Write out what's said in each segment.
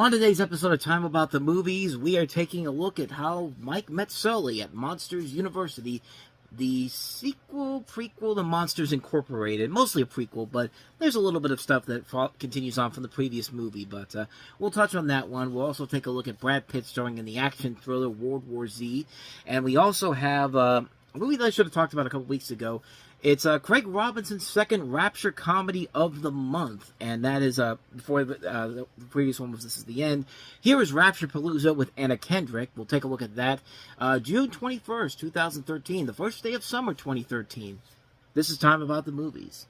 On today's episode of Time About the Movies, we are taking a look at how Mike met Sully at Monsters University, the sequel, prequel to Monsters Incorporated. Mostly a prequel, but there's a little bit of stuff that continues on from the previous movie, but we'll touch on that one. We'll also take a look at Brad Pitt starring in the action thriller World War Z, and we also have a movie that I should have talked about a couple weeks ago. It's Craig Robinson's second Rapture comedy of the month, and that is, before the previous one was This Is the End. Here is Rapture Palooza with Anna Kendrick. We'll take a look at that. June 21st, 2013, the first day of summer 2013. This is Time About the Movies.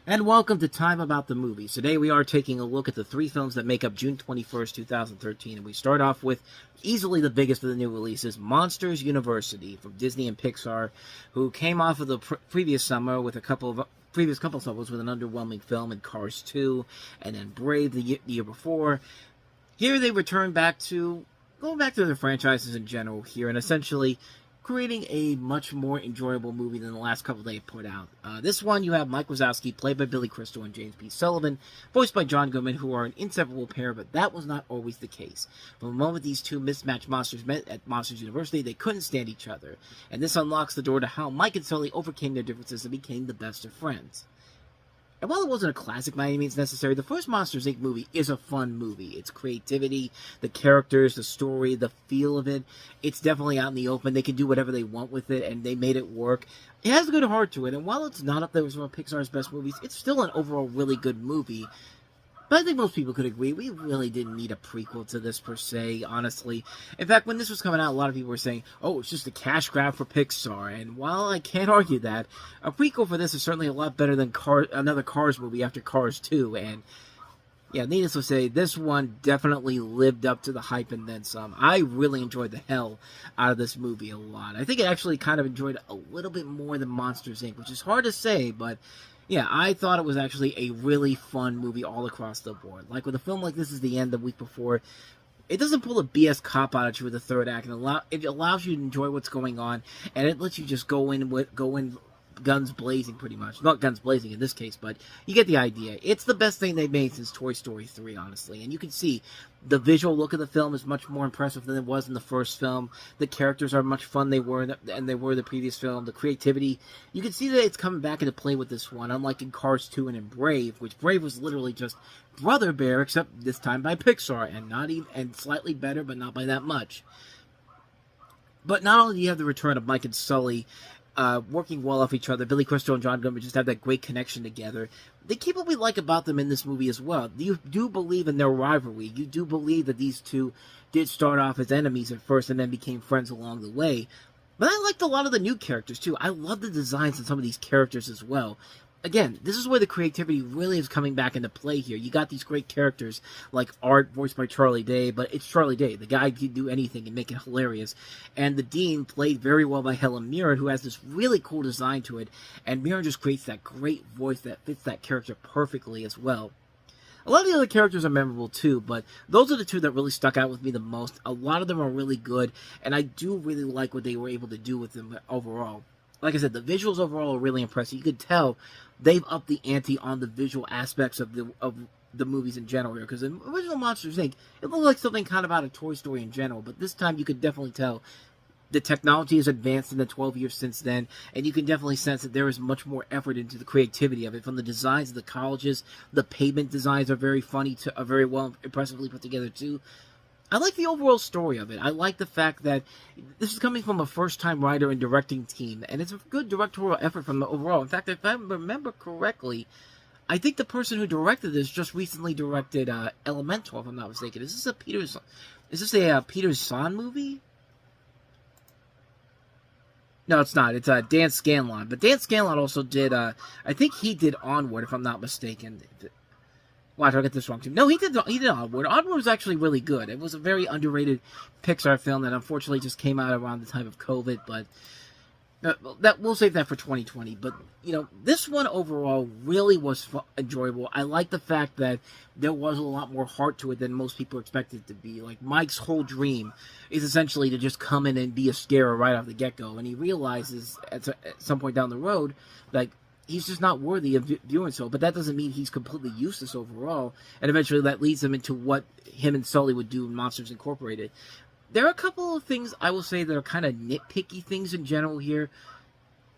And welcome to Time About the Movies. Today we are taking a look at the three films that make up June 21st, 2013. And we start off with easily the biggest of the new releases, Monsters University from Disney and Pixar, who came off of the previous summer with previous couple summers with an underwhelming film in Cars 2, and then Brave the year before. Here they return going back to their franchises in general here, and essentially creating a much more enjoyable movie than the last couple they put out. This one, you have Mike Wazowski, played by Billy Crystal, and James P. Sullivan, voiced by John Goodman, who are an inseparable pair, but that was not always the case. From the moment these two mismatched monsters met at Monsters University, they couldn't stand each other, and this unlocks the door to how Mike and Sully overcame their differences and became the best of friends. And while it wasn't a classic by any means necessary, the first Monsters, Inc. movie is a fun movie. Its creativity, the characters, the story, the feel of it, it's definitely out in the open. They can do whatever they want with it, and they made it work. It has a good heart to it, and while it's not up there with one of Pixar's best movies, it's still an overall really good movie. But I think most people could agree, we really didn't need a prequel to this, per se, honestly. In fact, when this was coming out, a lot of people were saying, oh, it's just a cash grab for Pixar. And while I can't argue that, a prequel for this is certainly a lot better than another Cars movie after Cars 2. And, yeah, needless to say, this one definitely lived up to the hype and then some. I really enjoyed the hell out of this movie a lot. I think I actually kind of enjoyed it a little bit more than Monsters, Inc., which is hard to say, but yeah, I thought it was actually a really fun movie all across the board. Like, with a film like This Is the End the week before, it doesn't pull a BS cop out at you with the third act, and it allows you to enjoy what's going on, and it lets you just go in guns blazing, pretty much. Not guns blazing in this case, but you get the idea. It's the best thing they've made since Toy Story 3, honestly. And you can see the visual look of the film is much more impressive than it was in the first film. The characters are much fun they were in the previous film. The creativity, you can see that it's coming back into play with this one, unlike in Cars 2 and in Brave, which Brave was literally just Brother Bear, except this time by Pixar, and slightly better, but not by that much. But not only do you have the return of Mike and Sully, working well off each other. Billy Crystal and John Goodman just have that great connection together. They keep what we like about them in this movie as well. You do believe in their rivalry. You do believe that these two did start off as enemies at first and then became friends along the way. But I liked a lot of the new characters too. I love the designs of some of these characters as well. Again, this is where the creativity really is coming back into play here. You got these great characters like Art, voiced by Charlie Day, but it's Charlie Day. The guy can do anything and make it hilarious. And the Dean, played very well by Helen Mirren, who has this really cool design to it. And Mirren just creates that great voice that fits that character perfectly as well. A lot of the other characters are memorable too, but those are the two that really stuck out with me the most. A lot of them are really good, and I do really like what they were able to do with them overall. Like I said, the visuals overall are really impressive. You could tell they've upped the ante on the visual aspects of the movies in general here, because in original Monsters, Inc., it looked like something kind of out of Toy Story in general, but this time you could definitely tell the technology has advanced in the 12 years since then, and you can definitely sense that there is much more effort into the creativity of it. From the designs of the colleges, the pavement designs are very funny, are very well, impressively put together too. I like the overall story of it. I like the fact that this is coming from a first-time writer and directing team, and it's a good directorial effort from the overall. In fact, if I remember correctly, I think the person who directed this just recently directed Elemental, if I'm not mistaken. Is this a Peter Sohn movie? No, it's not. It's Dan Scanlon. But Dan Scanlon also did, I think he did Onward, if I'm not mistaken. Watch, I'll get this wrong too. No, he did Onward. Onward was actually really good. It was a very underrated Pixar film that unfortunately just came out around the time of COVID, but that we'll save that for 2020. But this one overall really was enjoyable. I like the fact that there was a lot more heart to it than most people expected it to be. Like, Mike's whole dream is essentially to just come in and be a scarer right off the get-go, and he realizes at some point down the road, like, he's just not worthy of doing so. But that doesn't mean he's completely useless overall, and eventually that leads him into what him and Sully would do in Monsters Incorporated. There are a couple of things I will say that are kind of nitpicky things in general here.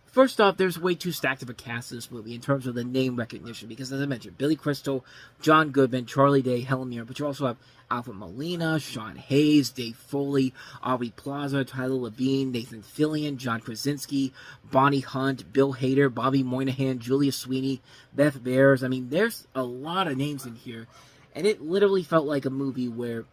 First off, there's way too stacked of a cast in this movie in terms of the name recognition, because as I mentioned, Billy Crystal, John Goodman, Charlie Day, Helen Mirren, but you also have Alfred Molina, Sean Hayes, Dave Foley, Aubrey Plaza, Tyler Levine, Nathan Fillion, John Krasinski, Bonnie Hunt, Bill Hader, Bobby Moynihan, Julia Sweeney, Beth Bears. I mean, there's a lot of names in here, and it literally felt like a movie where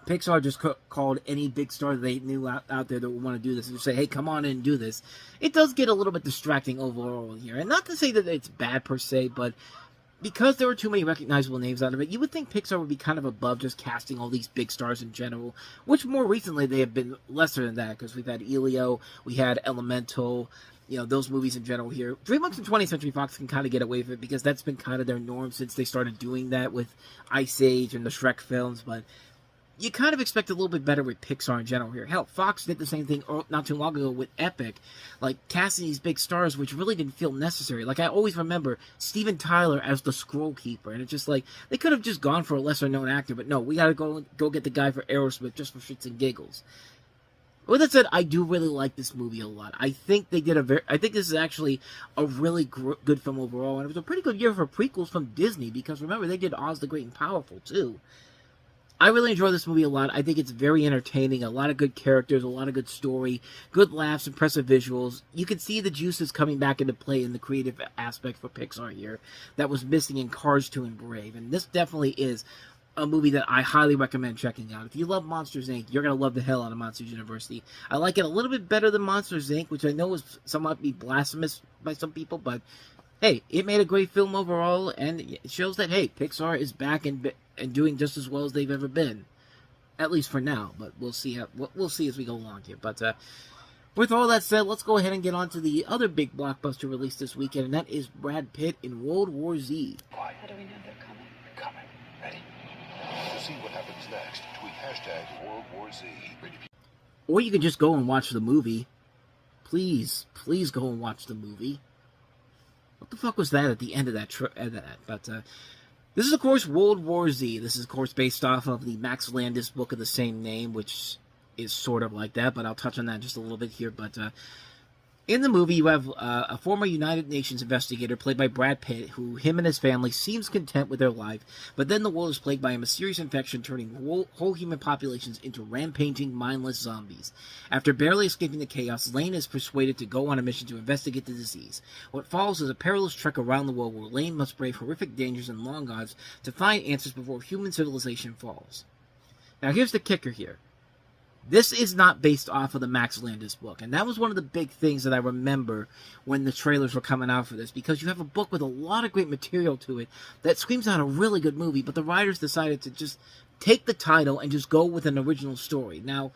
Pixar just called any big star they knew out there that would want to do this and just say, hey, come on in and do this. It does get a little bit distracting overall here. And not to say that it's bad per se, but because there were too many recognizable names out of it, you would think Pixar would be kind of above just casting all these big stars in general, which more recently they have been lesser than that, because we've had Elio, we had Elemental, those movies in general here. DreamWorks and 20th Century Fox can kind of get away with it because that's been kind of their norm since they started doing that with Ice Age and the Shrek films, but you kind of expect a little bit better with Pixar in general here. Hell, Fox did the same thing not too long ago with Epic, like casting these big stars, which really didn't feel necessary. Like, I always remember Steven Tyler as the Scroll Keeper, and it's just like, they could have just gone for a lesser-known actor, but no, we gotta go get the guy for Aerosmith just for shits and giggles. With that said, I do really like this movie a lot. I think they did I think this is actually a really good film overall, and it was a pretty good year for prequels from Disney, because remember, they did Oz the Great and Powerful, too. I really enjoy this movie a lot. I think it's very entertaining, a lot of good characters, a lot of good story, good laughs, impressive visuals. You can see the juices coming back into play in the creative aspect for Pixar here that was missing in Cars 2 and Brave. And this definitely is a movie that I highly recommend checking out. If you love Monsters, Inc., you're going to love the hell out of Monsters University. I like it a little bit better than Monsters, Inc., which I know is somewhat be blasphemous by some people, but hey, it made a great film overall, and it shows that, hey, Pixar is back and doing just as well as they've ever been, at least for now. But we'll see as we go along here. But with all that said, let's go ahead and get on to the other big blockbuster release this weekend, and that is Brad Pitt in World War Z. How do we know they're coming? They're coming. Ready? To see what happens next, tweet hashtag World War Z. Or you can just go and watch the movie. Please go and watch the movie. What the fuck was that at the end of that? But this is, of course, World War Z. This is, of course, based off of the Max Landis book of the same name, which is sort of like that, but I'll touch on that just a little bit here. But in the movie, you have a former United Nations investigator played by Brad Pitt, who him and his family seems content with their life, but then the world is plagued by a mysterious infection turning whole human populations into rampaging, mindless zombies. After barely escaping the chaos, Lane is persuaded to go on a mission to investigate the disease. What follows is a perilous trek around the world where Lane must brave horrific dangers and long odds to find answers before human civilization falls. Now here's the kicker here. This is not based off of the Max Landis book, and that was one of the big things that I remember when the trailers were coming out for this, because you have a book with a lot of great material to it that screams out a really good movie, but the writers decided to just take the title and just go with an original story. Now,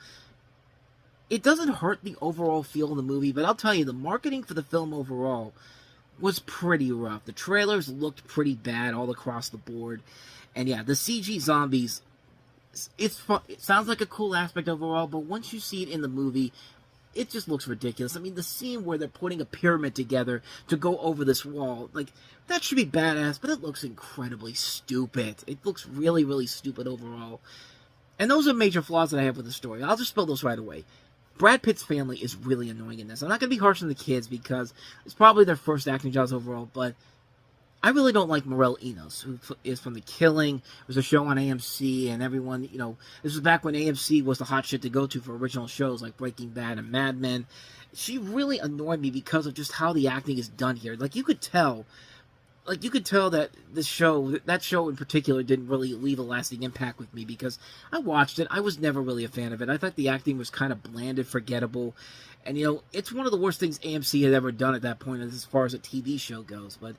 it doesn't hurt the overall feel of the movie, but I'll tell you, the marketing for the film overall was pretty rough. The trailers looked pretty bad all across the board, and yeah, the CG zombies, it's fun. It sounds like a cool aspect overall, but once you see it in the movie, it just looks ridiculous. I mean, the scene where they're putting a pyramid together to go over this wall, like, that should be badass, but it looks incredibly stupid. It looks really, really stupid overall. And those are major flaws that I have with the story. I'll just spill those right away. Brad Pitt's family is really annoying in this. I'm not going to be harsh on the kids because it's probably their first acting jobs overall, but I really don't like Morel Enos, who is from The Killing. It was a show on AMC, and everyone, this was back when AMC was the hot shit to go to for original shows like Breaking Bad and Mad Men. She really annoyed me because of just how the acting is done here. You could tell that that show in particular didn't really leave a lasting impact with me, because I watched it. I was never really a fan of it. I thought the acting was kind of bland and forgettable. And, it's one of the worst things AMC had ever done at that point as far as a TV show goes. But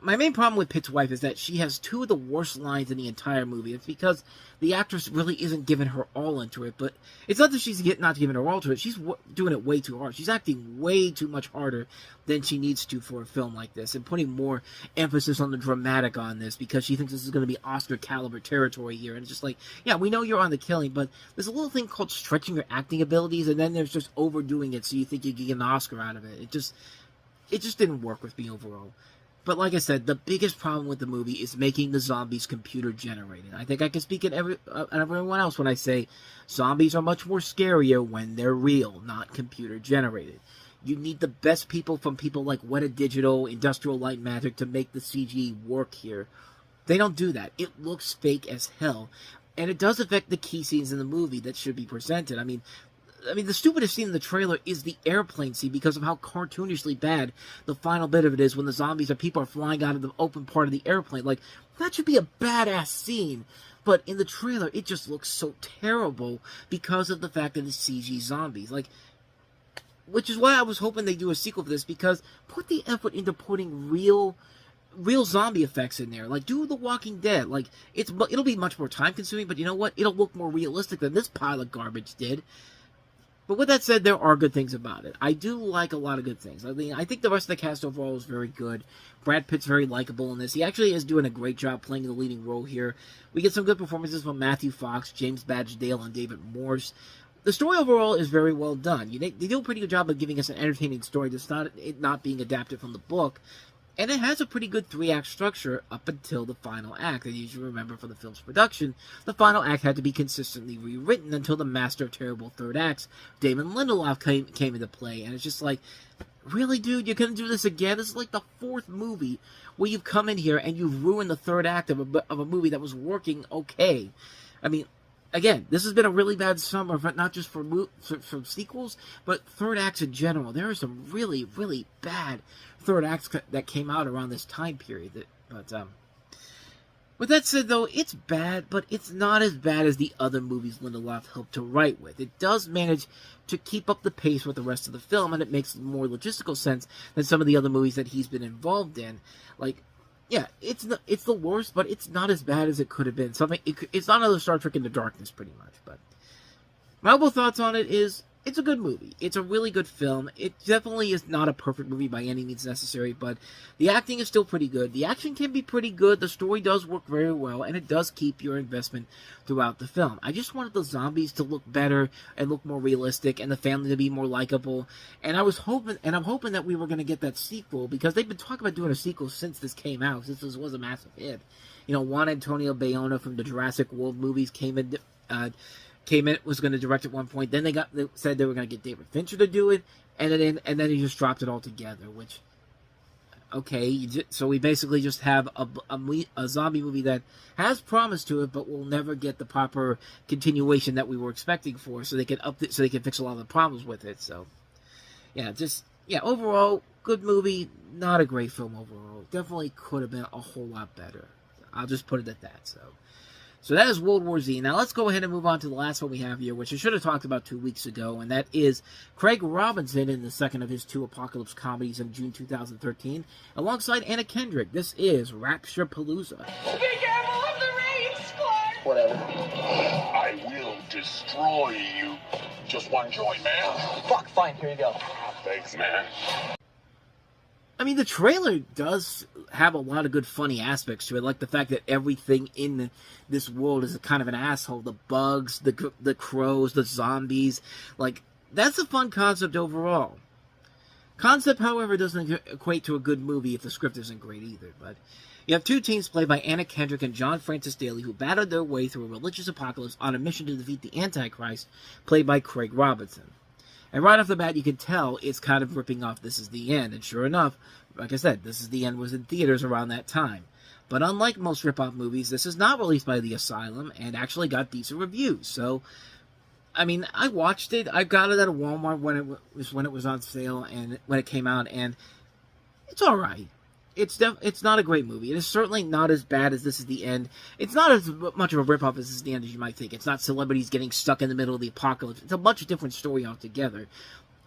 my main problem with Pitt's wife is that she has two of the worst lines in the entire movie. It's because the actress really isn't giving her all into it, but it's not that she's not giving her all to it. She's doing it way too hard. She's acting way too much harder than she needs to for a film like this, and putting more emphasis on the dramatic on this because she thinks this is going to be Oscar caliber territory here. And it's just like, yeah, we know you're on The Killing, but there's a little thing called stretching your acting abilities, and then there's just overdoing it so you think you can get an Oscar out of it. It just didn't work with me overall. But like I said, the biggest problem with the movie is making the zombies computer generated. I think I can speak at everyone else when I say zombies are much more scarier when they're real, not computer generated. You need the best people from people like Weta Digital, Industrial Light and Magic to make the CG work here. They don't do that. It looks fake as hell. And it does affect the key scenes in the movie that should be presented. I mean, the stupidest scene in the trailer is the airplane scene because of how cartoonishly bad the final bit of it is when the zombies or people are flying out of the open part of the airplane. Like, that should be a badass scene. But in the trailer, it just looks so terrible because of the fact that it's CG zombies. Like, which is why I was hoping they do a sequel for this, because put the effort into putting real zombie effects in there. Like, do The Walking Dead. Like, it'll be much more time consuming, but you know what? It'll look more realistic than this pile of garbage did. But with that said, there are good things about it. I do like a lot of good things. I mean, I think the rest of the cast overall is very good. Brad Pitt's very likable in this. He actually is doing a great job playing the leading role here. We get some good performances from Matthew Fox, James Badge Dale, and David Morse. The story overall is very well done. They do a pretty good job of giving us an entertaining story despite it not being adapted from the book. And it has a pretty good 3-act structure up until the final act. And as you remember from the film's production, the final act had to be consistently rewritten until the master of terrible third acts, Damon Lindelof, came into play. And it's just like, really, dude? You're going to do this again? This is like the 4th movie where you've come in here and you've ruined the third act of a movie that was working okay. I mean, again, this has been a really bad summer, but not just for sequels, but third acts in general. There are some really, really bad third acts that came out around this time period. With that said, though, it's bad, but it's not as bad as the other movies Lindelof helped to write with. It does manage to keep up the pace with the rest of the film, and it makes more logistical sense than some of the other movies that he's been involved in. Like, yeah, it's the worst, but it's not as bad as it could have been. It's not another Star Trek Into Darkness, pretty much. But my overall thoughts on it is, it's a good movie. It's a really good film. It definitely is not a perfect movie by any means necessary, but the acting is still pretty good. The action can be pretty good. The story does work very well, and it does keep your investment throughout the film. I just wanted the zombies to look better and look more realistic, and the family to be more likable. And I'm hoping that we were going to get that sequel, because they've been talking about doing a sequel since this came out, since this was a massive hit. Juan Antonio Bayona from the Jurassic World movies came in, was going to direct at one point. Then they said they were going to get David Fincher to do it, and then he just dropped it altogether. Which, okay, so we basically just have a zombie movie that has promise to it, but will never get the proper continuation that we were expecting for, so they can fix a lot of the problems with it. So, overall, good movie, not a great film overall. Definitely could have been a whole lot better. I'll just put it at that. So that is World War Z. Now let's go ahead and move on to the last one we have here, which I should have talked about 2 weeks ago, and that is Craig Robinson in the second of his 2 apocalypse comedies of June 2013, alongside Anna Kendrick. This is Rapturepalooza. Big Apple of the Rain Squad! Whatever. I will destroy you. Just one joint, man. Fuck, fine, here you go. Thanks, man. I mean, the trailer does have a lot of good funny aspects to it, like the fact that everything in this world is a kind of an asshole. The bugs, the crows, the zombies. Like, that's a fun concept overall. Concept, however, doesn't equate to a good movie if the script isn't great either. But you have 2 teams played by Anna Kendrick and John Francis Daly who battled their way through a religious apocalypse on a mission to defeat the Antichrist, played by Craig Robinson. And right off the bat, you can tell it's kind of ripping off This Is the End. And sure enough, like I said, This Is the End was in theaters around that time. But unlike most rip-off movies, this is not released by the Asylum and actually got decent reviews. So, I mean, I watched it. I got it at a Walmart when it was on sale and when it came out, and it's all right. It's not a great movie. It is certainly not as bad as This Is the End. It's not as much of a ripoff as This Is the End as you might think. It's not celebrities getting stuck in the middle of the apocalypse. It's a much different story altogether.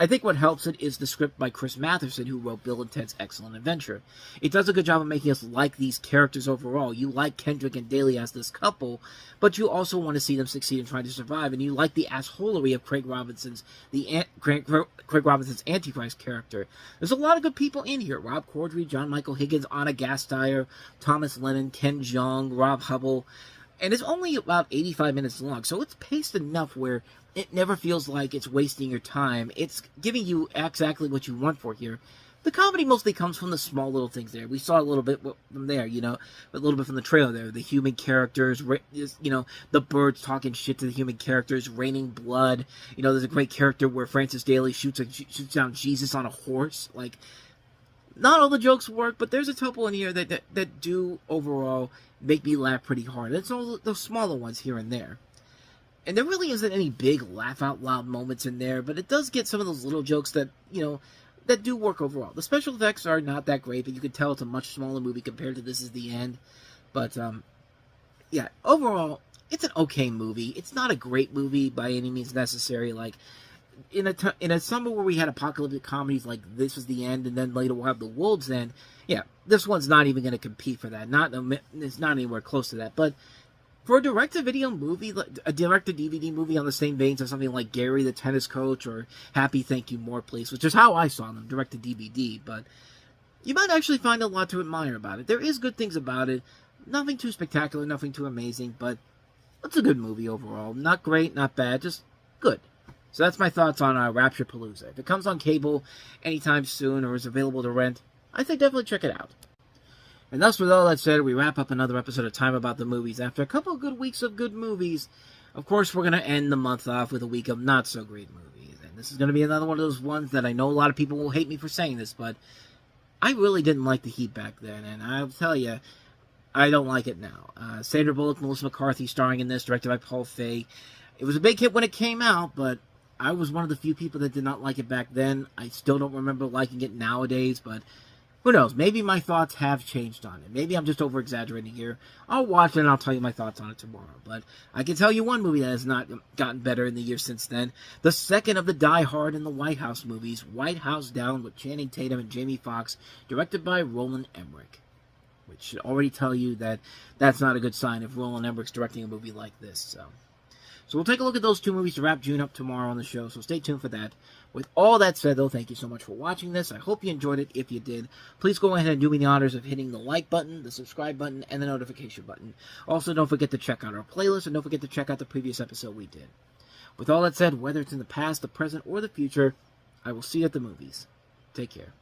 I think what helps it is the script by Chris Matheson, who wrote Bill and Ted's Excellent Adventure. It does a good job of making us like these characters overall. You like Kendrick and Daly as this couple, but you also want to see them succeed in trying to survive, and you like the assholery of Craig Robinson's Antichrist character. There's a lot of good people in here. Rob Corddry, John Michael Higgins, Anna Gasteyer, Thomas Lennon, Ken Jeong, Rob Hubble. And it's only about 85 minutes long, so it's paced enough where it never feels like it's wasting your time. It's giving you exactly what you want for here. The comedy mostly comes from the small little things there. We saw a little bit from there, a little bit from the trailer there. The human characters, the birds talking shit to the human characters, raining blood. There's a great character where Francis Daly shoots down Jesus on a horse. Like, not all the jokes work, but there's a couple in here that do overall make me laugh pretty hard. It's all those smaller ones here and there. And there really isn't any big laugh-out-loud moments in there, but it does get some of those little jokes that, that do work overall. The special effects are not that great, but you can tell it's a much smaller movie compared to This Is the End. But, yeah, overall, it's an okay movie. It's not a great movie by any means necessary. Like, in a summer where we had apocalyptic comedies like This Is the End, and then later we'll have The World's End, yeah, this one's not even going to compete for that. It's not anywhere close to that. But for a direct-to-video movie, a direct-to-DVD movie on the same veins as something like Gary the Tennis Coach or Happy Thank You More Please, which is how I saw them, direct-to-DVD, but you might actually find a lot to admire about it. There is good things about it. Nothing too spectacular, nothing too amazing, but it's a good movie overall. Not great, not bad, just good. So that's my thoughts on Rapture Palooza. If it comes on cable anytime soon or is available to rent, I think definitely check it out. And thus, with all that said, we wrap up another episode of Time About the Movies. After a couple of good weeks of good movies, of course, we're going to end the month off with a week of not-so-great movies. And this is going to be another one of those ones that I know a lot of people will hate me for saying this, but I really didn't like The Heat back then, and I'll tell you, I don't like it now. Sandra Bullock, Melissa McCarthy starring in this, directed by Paul Feig. It was a big hit when it came out, but I was one of the few people that did not like it back then. I still don't remember liking it nowadays, but who knows? Maybe my thoughts have changed on it. Maybe I'm just over-exaggerating here. I'll watch it and I'll tell you my thoughts on it tomorrow. But I can tell you one movie that has not gotten better in the years since then. The second of the Die Hard and the White House movies, White House Down with Channing Tatum and Jamie Foxx, directed by Roland Emmerich. Which should already tell you that that's not a good sign if Roland Emmerich's directing a movie like this. So we'll take a look at those two movies to wrap June up tomorrow on the show, so stay tuned for that. With all that said, though, thank you so much for watching this. I hope you enjoyed it. If you did, please go ahead and do me the honors of hitting the like button, the subscribe button, and the notification button. Also, don't forget to check out our playlist, and don't forget to check out the previous episode we did. With all that said, whether it's in the past, the present, or the future, I will see you at the movies. Take care.